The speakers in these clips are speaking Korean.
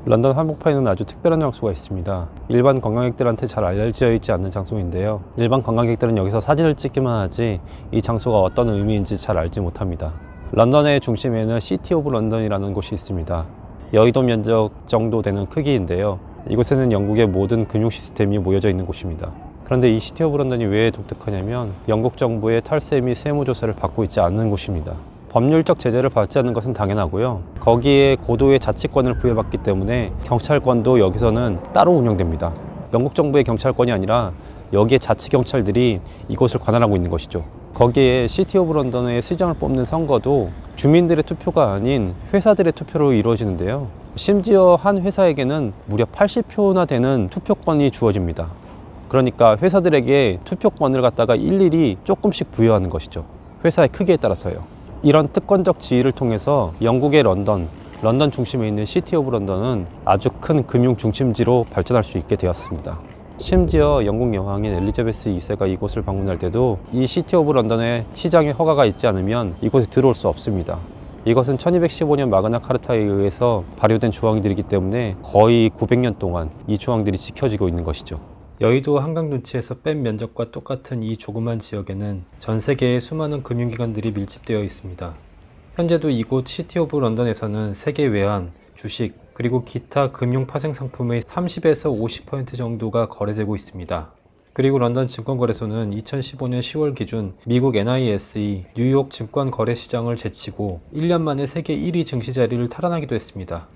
런던 한복판에는 아주 특별한 장소가 있습니다. 일반 관광객들한테 잘 알려져 있지 않는 장소인데요. 일반 관광객들은 여기서 사진을 찍기만 하지 이 장소가 어떤 의미인지 잘 알지 못합니다. 런던의 중심에는 시티 오브 런던이라는 곳이 있습니다. 여의도 면적 정도 되는 크기인데요. 이곳에는 영국의 모든 금융 시스템이 모여져 있는 곳입니다. 그런데 이 시티 오브 런던이 왜 독특하냐면 영국 정부의 탈세 및 세무조사를 받고 있지 않는 곳입니다. 법률적 제재를 받지 않는 것은 당연하고요. 거기에 고도의 자치권을 부여받기 때문에 경찰권도 여기서는 따로 운영됩니다. 영국 정부의 경찰권이 아니라 여기에 자치경찰들이 이곳을 관할하고 있는 것이죠. 거기에 시티 오브 런던의 시장을 뽑는 선거도 주민들의 투표가 아닌 회사들의 투표로 이루어지는데요. 심지어 한 회사에게는 무려 80표나 되는 투표권이 주어집니다. 그러니까 회사들에게 투표권을 갖다가 일일이 조금씩 부여하는 것이죠. 회사의 크기에 따라서요. 이런 특권적 지위를 통해서 영국의 런던 중심에 있는 시티 오브 런던은 아주 큰 금융 중심지로 발전할 수 있게 되었습니다. 심지어 영국 여왕인 엘리자베스 2세가 이곳을 방문할 때도 이 시티 오브 런던의 시장에 허가가 있지 않으면 이곳에 들어올 수 없습니다. 이것은 1215년 마그나 카르타에 의해서 발효된 조항들이기 때문에 거의 900년 동안 이 조항들이 지켜지고 있는 것이죠. 여의도 한강 둔치에서 뺀 면적과 똑같은 이 조그만 지역에는 전 세계의 수많은 금융기관들이 밀집되어 있습니다. 현재도 이곳 시티 오브 런던에서는 세계 외환, 주식, 그리고 기타 금융 파생 상품의 30에서 50% 정도가 거래되고 있습니다. 그리고 런던 증권거래소는 2015년 10월 기준 미국 NISE 뉴욕 증권거래시장을 제치고 1년 만에 세계 1위 증시 자리를 탈환하기도 했습니다.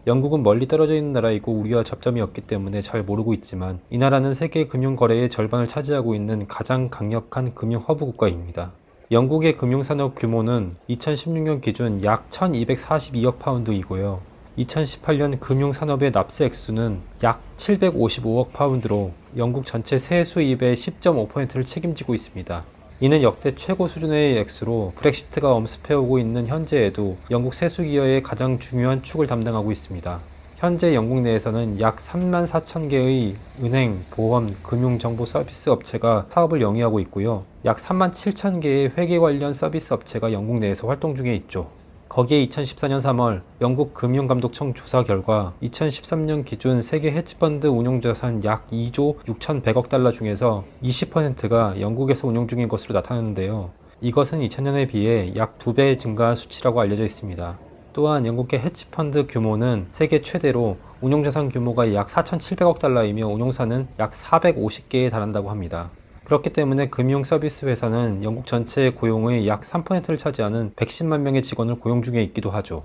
영국은 멀리 떨어져 있는 나라이고 우리와 접점이 없기 때문에 잘 모르고 있지만 이 나라는 세계 금융거래의 절반을 차지하고 있는 가장 강력한 금융 허브 국가입니다. 영국의 금융산업 규모는 2016년 기준 약 1242억 파운드이고요. 2018년 금융산업의 납세 액수는 약 755억 파운드로 영국 전체 세수입의 10.5%를 책임지고 있습니다. 이는 역대 최고 수준의 액수로 브렉시트가 엄습해오고 있는 현재에도 영국 세수기여의 가장 중요한 축을 담당하고 있습니다. 현재 영국 내에서는 약 3만 4천 개의 은행, 보험, 금융정보 서비스 업체가 사업을 영위하고 있고요. 약 3만 7천 개의 회계 관련 서비스 업체가 영국 내에서 활동 중에 있죠. 거기에 2014년 3월 영국 금융감독청 조사 결과 2013년 기준 세계 헤지펀드 운용자산 약 2조 6,100억 달러 중에서 20%가 영국에서 운용 중인 것으로 나타났는데요. 이것은 2000년에 비해 약 2배 증가한 수치라고 알려져 있습니다. 또한 영국의 헤지펀드 규모는 세계 최대로 운용자산 규모가 약 4,700억 달러이며 운용사는 약 450개에 달한다고 합니다. 그렇기 때문에 금융 서비스 회사는 영국 전체의 고용의 약 3%를 차지하는 110만 명의 직원을 고용 중에 있기도 하죠.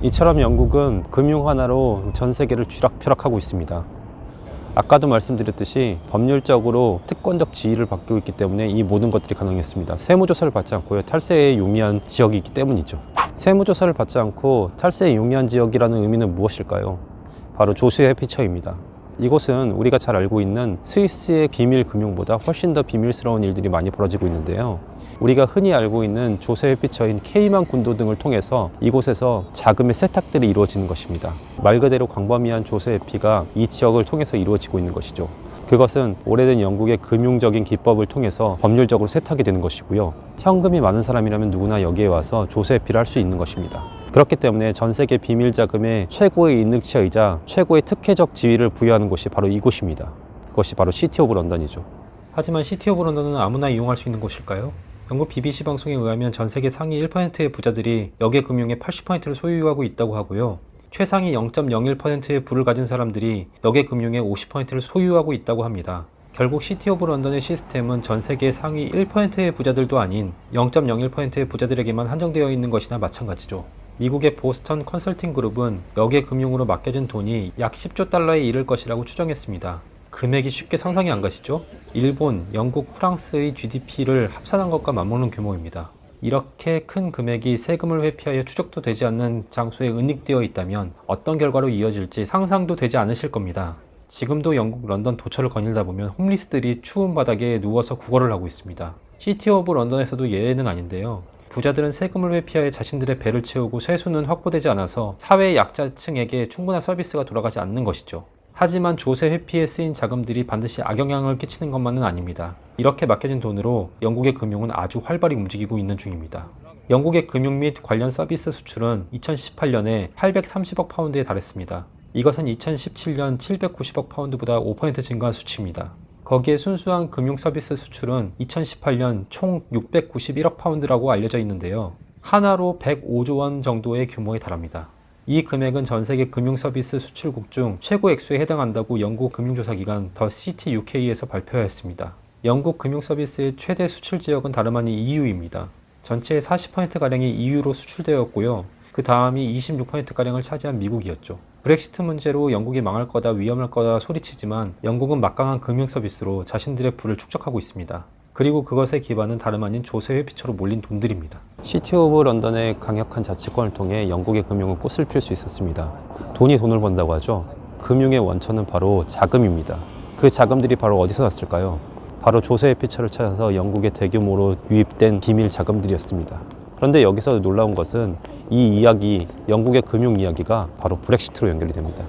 이처럼 영국은 금융 하나로 전 세계를 쥐락펴락하고 있습니다. 아까도 말씀드렸듯이 법률적으로 특권적 지위를 받고 있기 때문에 이 모든 것들이 가능했습니다. 세무조사를 받지 않고요. 탈세에 용이한 지역이기 때문이죠. 세무조사를 받지 않고 탈세에 용이한 지역이라는 의미는 무엇일까요? 바로 조세 회피처입니다. 이곳은 우리가 잘 알고 있는 스위스의 비밀 금융보다 훨씬 더 비밀스러운 일들이 많이 벌어지고 있는데요. 우리가 흔히 알고 있는 조세 회피처인 케이만 군도 등을 통해서 이곳에서 자금의 세탁들이 이루어지는 것입니다. 말 그대로 광범위한 조세 회피가 이 지역을 통해서 이루어지고 있는 것이죠. 그것은 오래된 영국의 금융적인 기법을 통해서 법률적으로 세탁이 되는 것이고요. 현금이 많은 사람이라면 누구나 여기에 와서 조세 회피를 할 수 있는 것입니다. 그렇기 때문에 전 세계 비밀 자금의 최고의 인능치이자 최고의 특혜적 지위를 부여하는 곳이 바로 이곳입니다. 그것이 바로 시티 오브 런던이죠. 하지만 시티 오브 런던은 아무나 이용할 수 있는 곳일까요? 영국 BBC 방송에 의하면 전 세계 상위 1%의 부자들이 역의 금융의 80%를 소유하고 있다고 하고요. 최상위 0.01%의 부를 가진 사람들이 역의 금융의 50%를 소유하고 있다고 합니다. 결국 시티 오브 런던의 시스템은 전 세계 상위 1%의 부자들도 아닌 0.01%의 부자들에게만 한정되어 있는 것이나 마찬가지죠. 미국의 보스턴 컨설팅 그룹은 역의 금융으로 맡겨진 돈이 약 10조 달러에 이를 것이라고 추정했습니다. 금액이 쉽게 상상이 안 가시죠? 일본, 영국, 프랑스의 GDP를 합산한 것과 맞먹는 규모입니다. 이렇게 큰 금액이 세금을 회피하여 추적도 되지 않는 장소에 은닉되어 있다면 어떤 결과로 이어질지 상상도 되지 않으실 겁니다. 지금도 영국 런던 도처를 거닐다 보면 홈리스들이 추운 바닥에 누워서 구걸을 하고 있습니다. 시티 오브 런던에서도 예외는 아닌데요. 부자들은 세금을 회피하여 자신들의 배를 채우고 세수는 확보되지 않아서 사회 약자층에게 충분한 서비스가 돌아가지 않는 것이죠. 하지만 조세 회피에 쓰인 자금들이 반드시 악영향을 끼치는 것만은 아닙니다. 이렇게 맡겨진 돈으로 영국의 금융은 아주 활발히 움직이고 있는 중입니다. 영국의 금융 및 관련 서비스 수출은 2018년에 830억 파운드에 달했습니다. 이것은 2017년 790억 파운드보다 5% 증가한 수치입니다. 거기에 순수한 금융 서비스 수출은 2018년 총 691억 파운드라고 알려져 있는데요. 하나로 105조 원 정도의 규모에 달합니다. 이 금액은 전 세계 금융 서비스 수출국 중 최고 액수에 해당한다고 영국 금융조사기관 더 시티 UK에서 발표했습니다. 영국 금융 서비스의 최대 수출 지역은 다름 아닌 EU입니다. 전체의 40%가량이 EU로 수출되었고요. 그 다음이 26%가량을 차지한 미국이었죠. 브렉시트 문제로 영국이 망할 거다, 위험할 거다 소리치지만 영국은 막강한 금융 서비스로 자신들의 부를 축적하고 있습니다. 그리고 그것의 기반은 다름 아닌 조세 회피처로 몰린 돈들입니다. 시티 오브 런던의 강력한 자치권을 통해 영국의 금융은 꽃을 필 수 있었습니다. 돈이 돈을 번다고 하죠. 금융의 원천은 바로 자금입니다. 그 자금들이 바로 어디서 났을까요? 바로 조세 회피처를 찾아서 영국에 대규모로 유입된 비밀 자금들이었습니다. 그런데 여기서 놀라운 것은 이 이야기, 영국의 금융 이야기가 바로 브렉시트로 연결이 됩니다.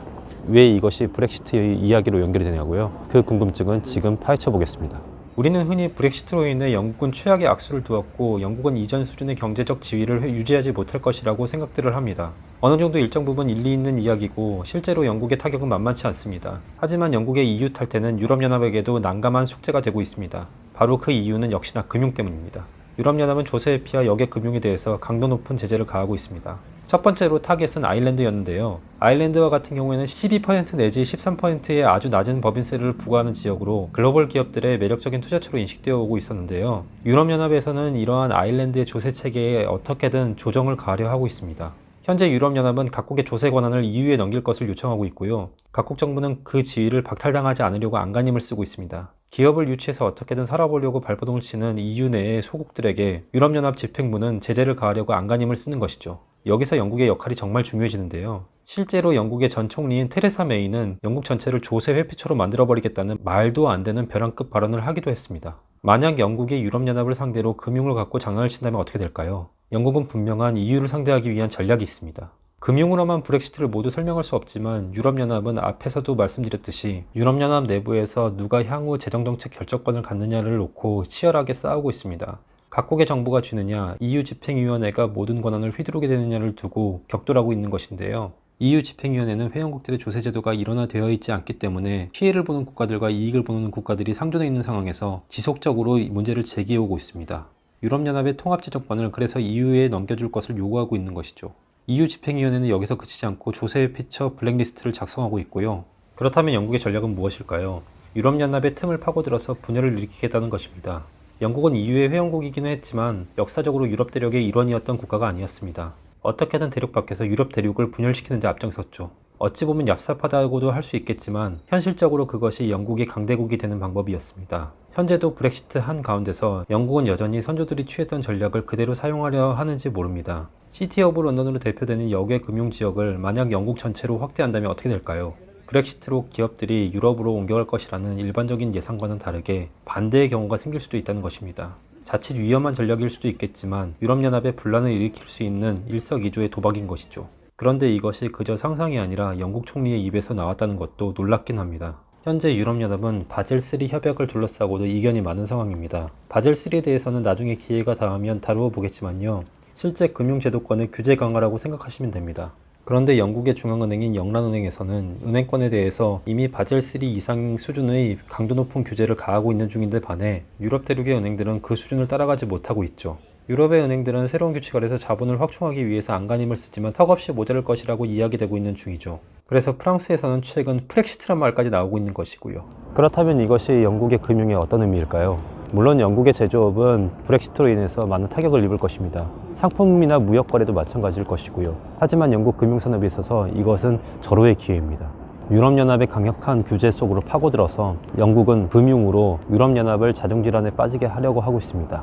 왜 이것이 브렉시트의 이야기로 연결이 되냐고요? 그 궁금증은 지금 파헤쳐 보겠습니다. 우리는 흔히 브렉시트로 인해 영국은 최악의 악수를 두었고 영국은 이전 수준의 경제적 지위를 유지하지 못할 것이라고 생각들을 합니다. 어느 정도 일정 부분 일리 있는 이야기고 실제로 영국의 타격은 만만치 않습니다. 하지만 영국의 EU 탈퇴는 유럽연합에게도 난감한 숙제가 되고 있습니다. 바로 그 이유는 역시나 금융 때문입니다. 유럽연합은 조세 회피와 역의 금융에 대해서 강도 높은 제재를 가하고 있습니다. 첫 번째로 타겟은 아일랜드였는데요. 아일랜드와 같은 경우에는 12% 내지 13%의 아주 낮은 법인세를 부과하는 지역으로 글로벌 기업들의 매력적인 투자처로 인식되어 오고 있었는데요. 유럽연합에서는 이러한 아일랜드의 조세 체계에 어떻게든 조정을 가하려 하고 있습니다. 현재 유럽연합은 각국의 조세 권한을 EU에 넘길 것을 요청하고 있고요. 각국 정부는 그 지위를 박탈당하지 않으려고 안간힘을 쓰고 있습니다. 기업을 유치해서 어떻게든 살아보려고 발버둥을 치는 EU 내의 소국들에게 유럽연합 집행부는 제재를 가하려고 안간힘을 쓰는 것이죠. 여기서 영국의 역할이 정말 중요해지는데요. 실제로 영국의 전 총리인 테레사 메이는 영국 전체를 조세 회피처로 만들어버리겠다는 말도 안 되는 벼랑급 발언을 하기도 했습니다. 만약 영국이 유럽연합을 상대로 금융을 갖고 장난을 친다면 어떻게 될까요? 영국은 분명한 EU를 상대하기 위한 전략이 있습니다. 금융으로만 브렉시트를 모두 설명할 수 없지만 유럽연합은 앞에서도 말씀드렸듯이 유럽연합 내부에서 누가 향후 재정정책 결정권을 갖느냐를 놓고 치열하게 싸우고 있습니다. 각국의 정부가 쥐느냐, EU 집행위원회가 모든 권한을 휘두르게 되느냐를 두고 격돌하고 있는 것인데요. EU 집행위원회는 회원국들의 조세제도가 일원화되어 있지 않기 때문에 피해를 보는 국가들과 이익을 보는 국가들이 상존해 있는 상황에서 지속적으로 문제를 제기해오고 있습니다. 유럽연합의 통합재정권을 그래서 EU에 넘겨줄 것을 요구하고 있는 것이죠. EU 집행위원회는 여기서 그치지 않고 조세 회피처 블랙리스트를 작성하고 있고요. 그렇다면 영국의 전략은 무엇일까요? 유럽연합의 틈을 파고들어서 분열을 일으키겠다는 것입니다. 영국은 EU의 회원국이기는 했지만 역사적으로 유럽 대륙의 일원이었던 국가가 아니었습니다. 어떻게든 대륙 밖에서 유럽 대륙을 분열시키는 데 앞장섰죠. 어찌 보면 얍삽하다고도 할 수 있겠지만 현실적으로 그것이 영국의 강대국이 되는 방법이었습니다. 현재도 브렉시트 한가운데서 영국은 여전히 선조들이 취했던 전략을 그대로 사용하려 하는지 모릅니다. 시티 오브 런던으로 대표되는 역의 금융지역을 만약 영국 전체로 확대한다면 어떻게 될까요? 브렉시트로 기업들이 유럽으로 옮겨갈 것이라는 일반적인 예상과는 다르게 반대의 경우가 생길 수도 있다는 것입니다. 자칫 위험한 전략일 수도 있겠지만 유럽연합에 분란을 일으킬 수 있는 일석이조의 도박인 것이죠. 그런데 이것이 그저 상상이 아니라 영국 총리의 입에서 나왔다는 것도 놀랍긴 합니다. 현재 유럽연합은 바젤3 협약을 둘러싸고도 이견이 많은 상황입니다. 바젤3에 대해서는 나중에 기회가 닿으면 다루어 보겠지만요. 실제 금융제도권의 규제 강화라고 생각하시면 됩니다. 그런데 영국의 중앙은행인 영란은행에서는 은행권에 대해서 이미 바젤3 이상 수준의 강도 높은 규제를 가하고 있는 중인데 반해 유럽 대륙의 은행들은 그 수준을 따라가지 못하고 있죠. 유럽의 은행들은 새로운 규칙 아래서 자본을 확충하기 위해서 안간힘을 쓰지만 턱없이 모자랄 것이라고 이야기되고 있는 중이죠. 그래서 프랑스에서는 최근 프렉시트란 말까지 나오고 있는 것이고요. 그렇다면 이것이 영국의 금융에 어떤 의미일까요? 물론 영국의 제조업은 브렉시트로 인해서 많은 타격을 입을 것입니다. 상품이나 무역 거래도 마찬가지일 것이고요. 하지만 영국 금융산업에 있어서 이것은 절호의 기회입니다. 유럽연합의 강력한 규제 속으로 파고들어서 영국은 금융으로 유럽연합을 자정질환에 빠지게 하려고 하고 있습니다.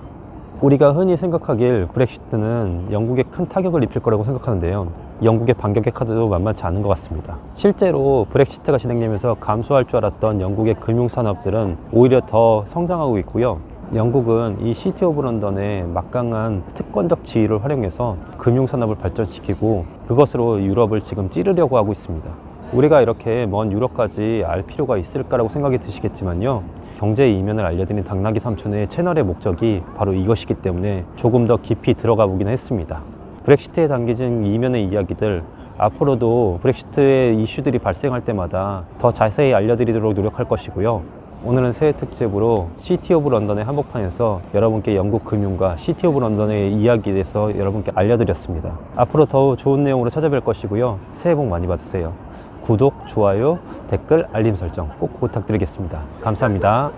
우리가 흔히 생각하길 브렉시트는 영국에 큰 타격을 입힐 거라고 생각하는데요. 영국의 반격의 카드도 만만치 않은 것 같습니다. 실제로 브렉시트가 진행되면서 감소할 줄 알았던 영국의 금융산업들은 오히려 더 성장하고 있고요. 영국은 이 시티 오브 런던의 막강한 특권적 지위를 활용해서 금융산업을 발전시키고 그것으로 유럽을 지금 찌르려고 하고 있습니다. 우리가 이렇게 먼 유럽까지 알 필요가 있을까라고 생각이 드시겠지만요. 경제의 이면을 알려드린 당나귀 삼촌의 채널의 목적이 바로 이것이기 때문에 조금 더 깊이 들어가 보긴 했습니다. 브렉시트에 담겨진 이면의 이야기들 앞으로도 브렉시트의 이슈들이 발생할 때마다 더 자세히 알려드리도록 노력할 것이고요. 오늘은 새해 특집으로 시티 오브 런던의 한복판에서 여러분께 영국 금융과 시티 오브 런던의 이야기에 대해서 여러분께 알려드렸습니다. 앞으로 더 좋은 내용으로 찾아뵐 것이고요. 새해 복 많이 받으세요. 구독, 좋아요, 댓글, 알림 설정 꼭 부탁드리겠습니다. 감사합니다.